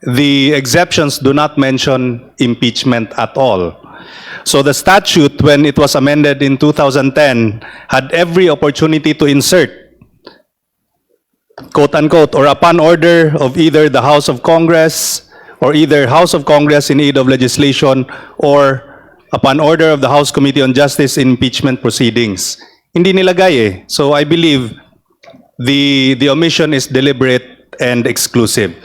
S8: the exceptions do not mention impeachment at all. So the statute, when it was amended in 2010, had every opportunity to insert, quote-unquote, or upon order of either the House of Congress or either House of Congress in aid of legislation or upon order of the House Committee on Justice in impeachment proceedings. Hindi nilagay eh. So I believe the omission is deliberate and exclusive.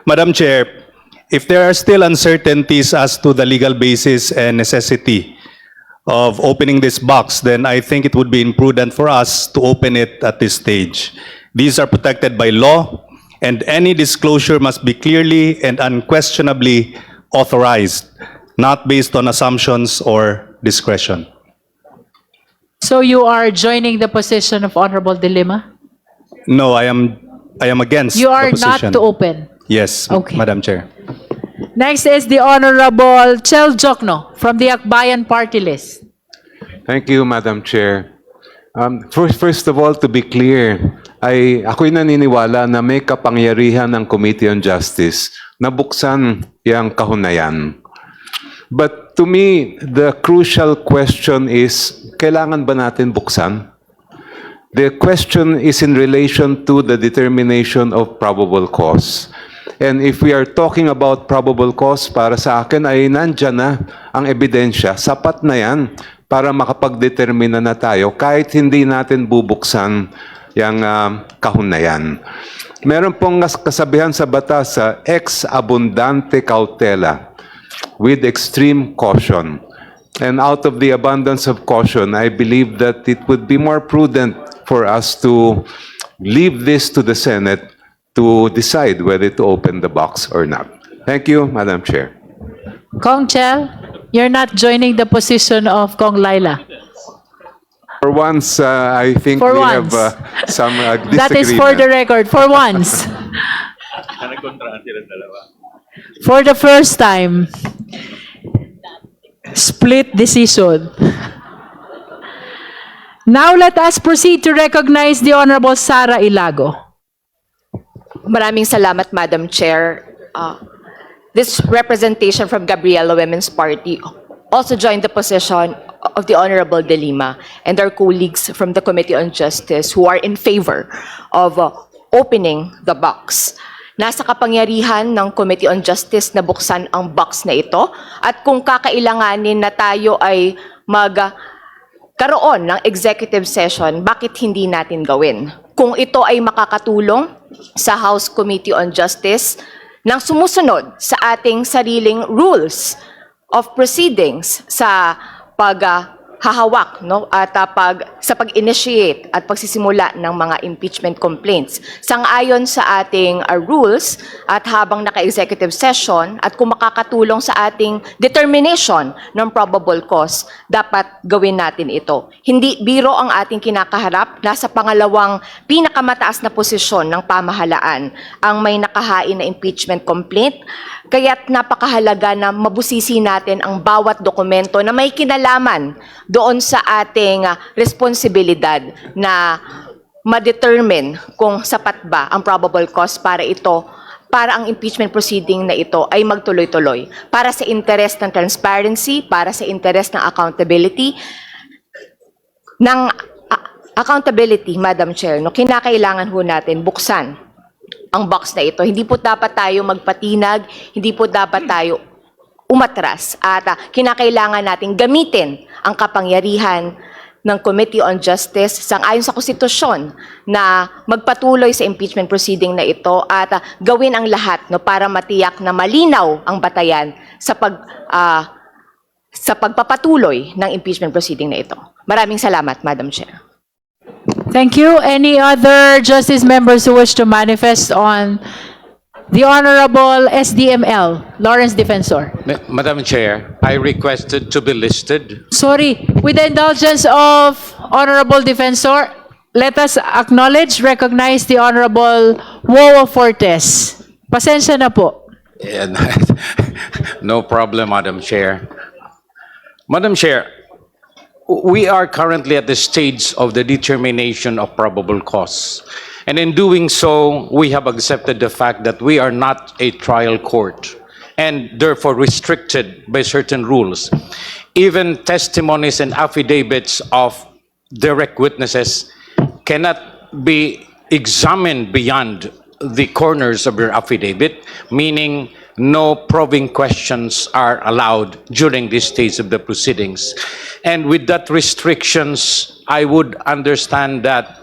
S8: Madam Chair, if there are still uncertainties as to the legal basis and necessity of opening this box, then I think it would be imprudent for us to open it at this stage. These are protected by law, and any disclosure must be clearly and unquestionably authorized, not based on assumptions or discretion.
S5: So you are joining the position of Honorable De Lima?
S8: No, I am against
S5: You are
S8: the position.
S5: not to open?
S8: Yes,
S5: Okay.
S8: Madam Chair.
S5: Next is the Honorable Chel Jokno from the Akbayan Party List.
S15: Thank you, Madam Chair. First of all, to be clear, ako'y naniniwala na may kapangyarihan ng Committee on Justice na buksan yung kahunayan. But to me, the crucial question is, kailangan ba natin buksan? The question is in relation to the determination of probable cause. And if we are talking about probable cause, para sa akin ay nandyan na ang ebidensya. Sapat na yan para makapag-determina na tayo kahit hindi natin bubuksan yung kahon na yan. Meron pong kasabihan sa batas sa ex abundante cautela with extreme caution. And out of the abundance of caution, I believe that it would be more prudent for us to leave this to the Senate to decide whether to open the box or not. Thank you, Madam Chair.
S5: Kong Chel, you're not joining the position of Kong Laila.
S15: For once, I think
S5: For
S15: we
S5: once.
S15: have some disagreement.
S5: That is for the record, for once. For the first time. Split decision. Now let us proceed to recognize the Honorable Sara Ilago.
S1: Maraming salamat, Madam Chair. This representation from Gabriela Women's Party also joined the position of the Honorable De Lima and our colleagues from the Committee on Justice who are in favor of opening the box. Nasa kapangyarihan ng Committee on Justice na buksan ang box na ito at kung kakailanganin na tayo ay magkaroon ng executive session, bakit hindi natin gawin? Kung ito ay makakatulong sa House Committee on Justice nang sumusunod sa ating sariling rules of proceedings sa paghahawak at sa pag-initiate at pagsisimula ng mga impeachment complaints. Sang-ayon sa ating rules at habang naka-executive session at kung makakatulong sa ating determination ng probable cause, dapat gawin natin ito. Hindi biro ang ating kinakaharap, nasa pangalawang pinakamataas na posisyon ng pamahalaan ang may nakahain na impeachment complaint. Kaya't napakahalaga na mabusisi natin ang bawat dokumento na may kinalaman doon sa ating responsibilidad na ma-determine kung sapat ba ang probable cause para ang impeachment proceeding na ito ay magtuloy-tuloy. Para sa interest ng transparency, para sa interest ng accountability, Madam Chair, kinakailangan ho natin buksan ang box na ito. Hindi po dapat tayo magpatinag, hindi po dapat tayo umatras at kinakailangan natin gamitin ang kapangyarihan ng Committee on Justice sang-ayon sa konstitusyon na magpatuloy sa impeachment proceeding na ito at gawin ang lahat para matiyak na malinaw ang batayan sa pagpapatuloy ng impeachment proceeding na ito. Maraming salamat, Madam Chair.
S5: Thank you. Any other justice members who wish to manifest on the Honorable SDML, Lawrence Defensor?
S18: Madam Chair, I requested to be listed.
S5: Sorry, with the indulgence of Honorable Defensor, let us recognize the Honorable Wowo Fortes. Pasensya na po.
S18: No problem, Madam Chair. Madam Chair, we are currently at the stage of the determination of probable cause. And in doing so, we have accepted the fact that we are not a trial court and therefore restricted by certain rules. Even testimonies and affidavits of direct witnesses cannot be examined beyond the corners of your affidavit, meaning no probing questions are allowed during this stage of the proceedings. And with that restrictions, I would understand that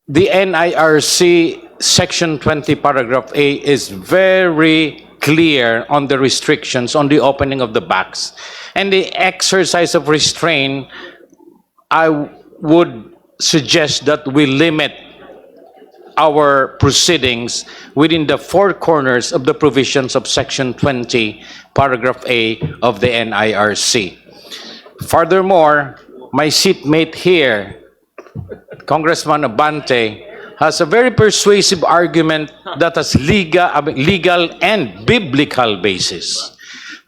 S18: the NIRC Section 20, Paragraph A is very clear on the restrictions on the opening of the box. And the exercise of restraint, I would suggest that we limit our proceedings within the four corners of the provisions of Section 20, Paragraph A of the NIRC. Furthermore, my seatmate here, Congressman Abante, has a very persuasive argument that has legal and biblical basis.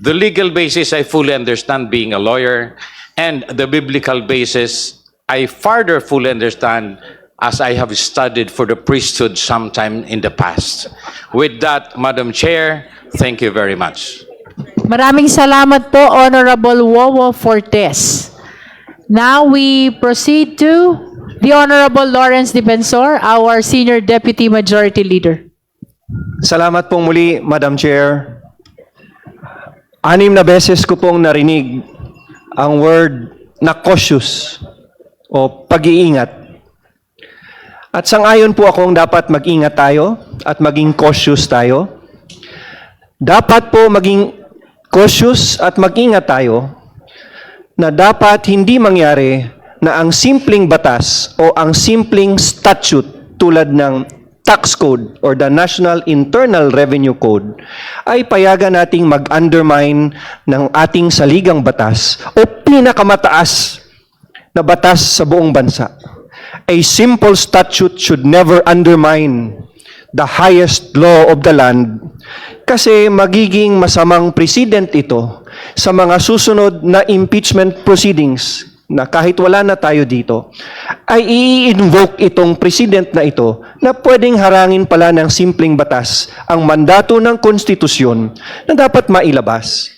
S18: The legal basis I fully understand being a lawyer, and the biblical basis I further fully understand as I have studied for the priesthood sometime in the past. With that, Madam Chair, thank you very much.
S5: Maraming salamat po, Honorable Wowo Fortes. Now we proceed to the Honorable Lawrence Defensor, our Senior Deputy Majority Leader.
S8: Salamat pong muli, Madam Chair. 6 na beses ko pong narinig ang word na cautious o pag-iingat. At sang-ayon po akong dapat mag-ingat tayo at maging cautious tayo. Dapat po maging cautious at mag-ingat tayo na dapat hindi mangyari na ang simpleng batas o ang simpleng statute tulad ng tax code or the National Internal Revenue Code ay payagan nating mag-undermine ng ating saligang batas o pinakamataas na batas sa buong bansa. A simple statute should never undermine the highest law of the land kasi magiging masamang precedent ito sa mga susunod na impeachment proceedings na kahit wala na tayo dito, ay i-invoke itong precedent na ito na pwedeng harangin pala ng simpleng batas ang mandato ng konstitusyon na dapat mailabas.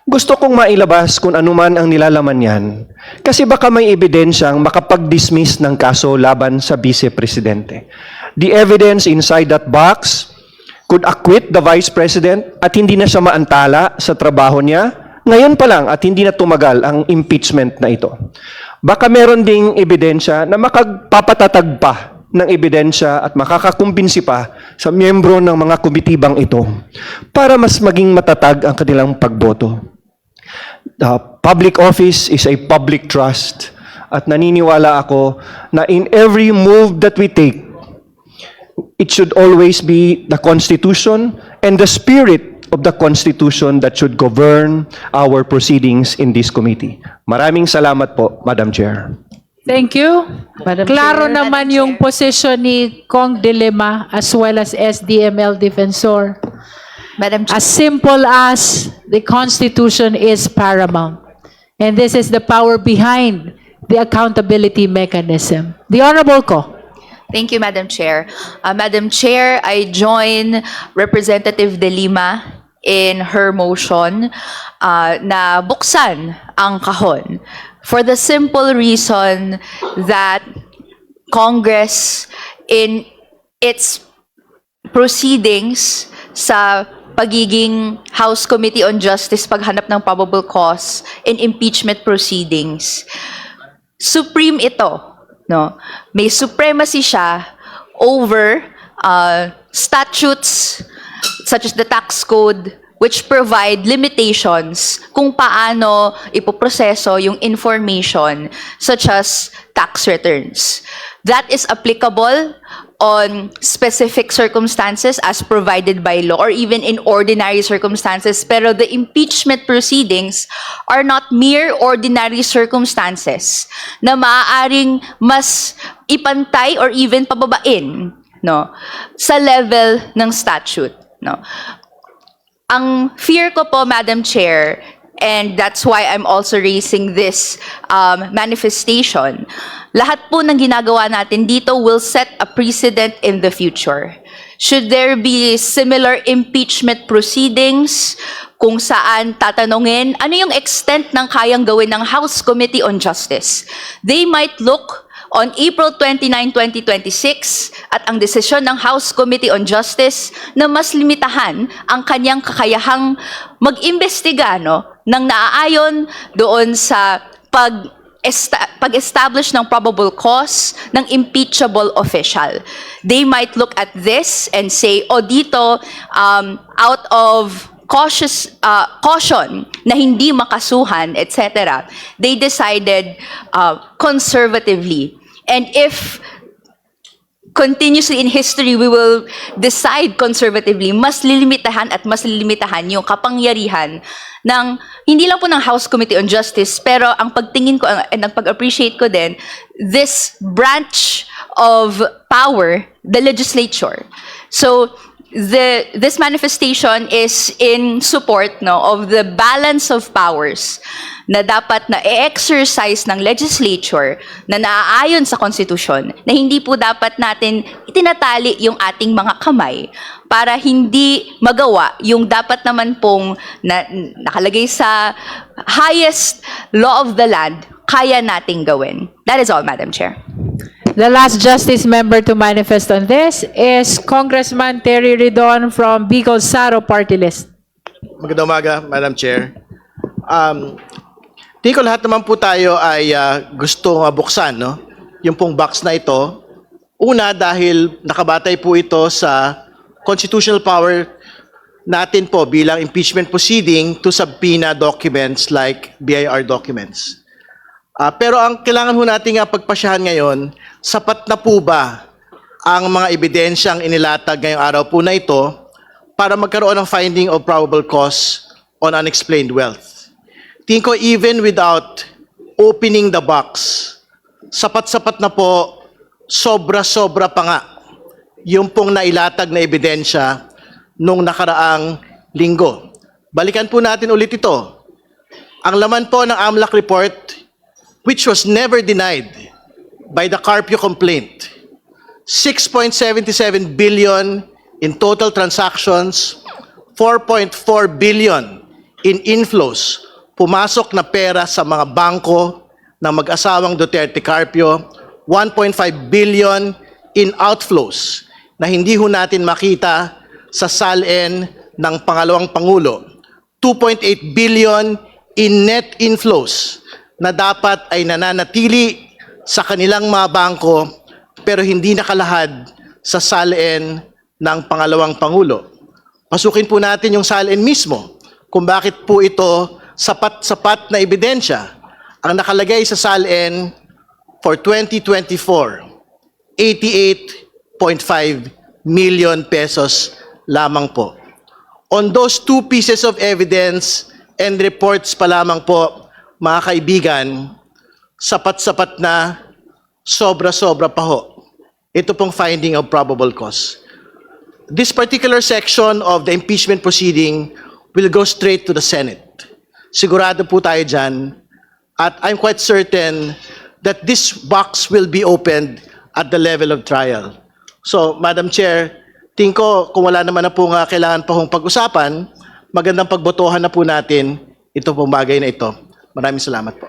S8: Gusto kong mailabas kung anuman ang nilalaman yan kasi baka may ebidensyang makapag-dismiss ng kaso laban sa vice-presidente. The evidence inside that box could acquit the Vice President at hindi na siya maantala sa trabaho niya ngayon pa lang at hindi na tumagal ang impeachment na ito. Baka meron ding ebidensya na makagpapatatag pa ng ebidensya at makakakumbinsi pa sa miyembro ng mga komitibang ito para mas maging matatag ang kanilang pagboto. The public office is a public trust at naniniwala ako na in every move that we take, it should always be the Constitution and the spirit of the Constitution that should govern our proceedings in this committee. Maraming salamat po, Madam Chair.
S5: Thank you.
S4: Madam
S5: Klaro
S4: Chair.
S5: naman yung posisyon ni Kong Dilema as well as SDML Defensor.
S1: Madam Chair.
S5: As simple as the Constitution is paramount. And this is the power behind the accountability mechanism. The Honorable Ko.
S1: Thank you, Madam Chair. Madam Chair, I join Representative De Lima in her motion na buksan ang kahon for the simple reason that Congress in its proceedings sa pagiging House Committee on Justice paghanap ng probable cause in impeachment proceedings, supreme ito. No? May supremacy siya over statutes such as the tax code which provide limitations kung paano ipoproseso yung information such as tax returns. That is applicable on specific circumstances as provided by law or even in ordinary circumstances. Pero the impeachment proceedings are not mere ordinary circumstances na maaaring mas ipantay or even pababain, no, sa level ng statute. No. Ang fear ko po, Madam Chair, and that's why I'm also raising this manifestation, lahat po ng ginagawa natin dito will set a precedent in the future. Should there be similar impeachment proceedings kung saan tatanungin ano yung extent ng kayang gawin ng House Committee on Justice, they might look on April 29, 2026 at ang desisyon ng House Committee on Justice na mas limitahan ang kanyang kakayahang mag-imbestiga, no, ng naaayon doon sa pag-establish ng probable cause ng impeachable official. They might look at this and say, oh dito, out of caution na hindi makasuhan, etc., they decided conservatively. And if continuously in history we will decide conservatively, mas lilimitahan at mas lilimitahan yung kapangyarihan ng hindi lang po ng House Committee on Justice, pero ang pagtingin ko and ang pag-appreciate ko din, this branch of power, the legislature. So this manifestation is in support, no, of the balance of powers na dapat na i-exercise ng legislature na naaayon sa konstitusyon, na hindi po dapat natin itinatali yung ating mga kamay para hindi magawa yung dapat naman pong nakalagay sa highest law of the land, kaya nating gawin. That is all, Madam Chair.
S5: The last justice member to manifest on this is Congressman Terry Ridon from Bicol Saro Party List.
S19: Magandang umaga, Madam Chair. Tingin ko lahat naman po tayo ay gusto buksan, no? Yung pong box na ito. Una, dahil nakabatay po ito sa constitutional power natin po bilang impeachment proceeding to subpoena documents like BIR documents. Pero ang kailangan ho natin nga pagpasyahan ngayon, sapat na po ba ang mga ebidensyang inilatag ngayong araw po na ito para magkaroon ng finding of probable cause on unexplained wealth? Tingin ko even without opening the box, sapat-sapat na po, sobra-sobra pa nga yung pong nailatag na ebidensya nung nakaraang linggo. Balikan po natin ulit ito. Ang laman po ng AMLAC report, which was never denied by the Carpio complaint, 6.77 billion in total transactions, 4.4 billion in inflows, pumasok na pera sa mga bangko ng mag-asawang Duterte Carpio, 1.5 billion in outflows na hindi ho natin makita sa SALN ng pangalawang Pangulo, 2.8 billion in net inflows na dapat ay nananatili sa kanilang mga bangko pero hindi nakalahad sa SALN ng pangalawang Pangulo. Pasukin po natin yung SALN mismo kung bakit po ito sapat-sapat na ebidensya. Ang nakalagay sa SALN for 2024, 88.5 million pesos lamang po. On those two pieces of evidence and reports pa lamang po, mga kaibigan, sapat-sapat na, sobra-sobra pa ho. Ito pong finding of probable cause. This particular section of the impeachment proceeding will go straight to the Senate. Sigurado po tayo dyan. At I'm quite certain that this box will be opened at the level of trial. So, Madam Chair, tingin ko kung wala naman na po nga kailangan pa hong pag-usapan, magandang pagbotohan na po natin ito pong bagay na ito. Maraming salamat po.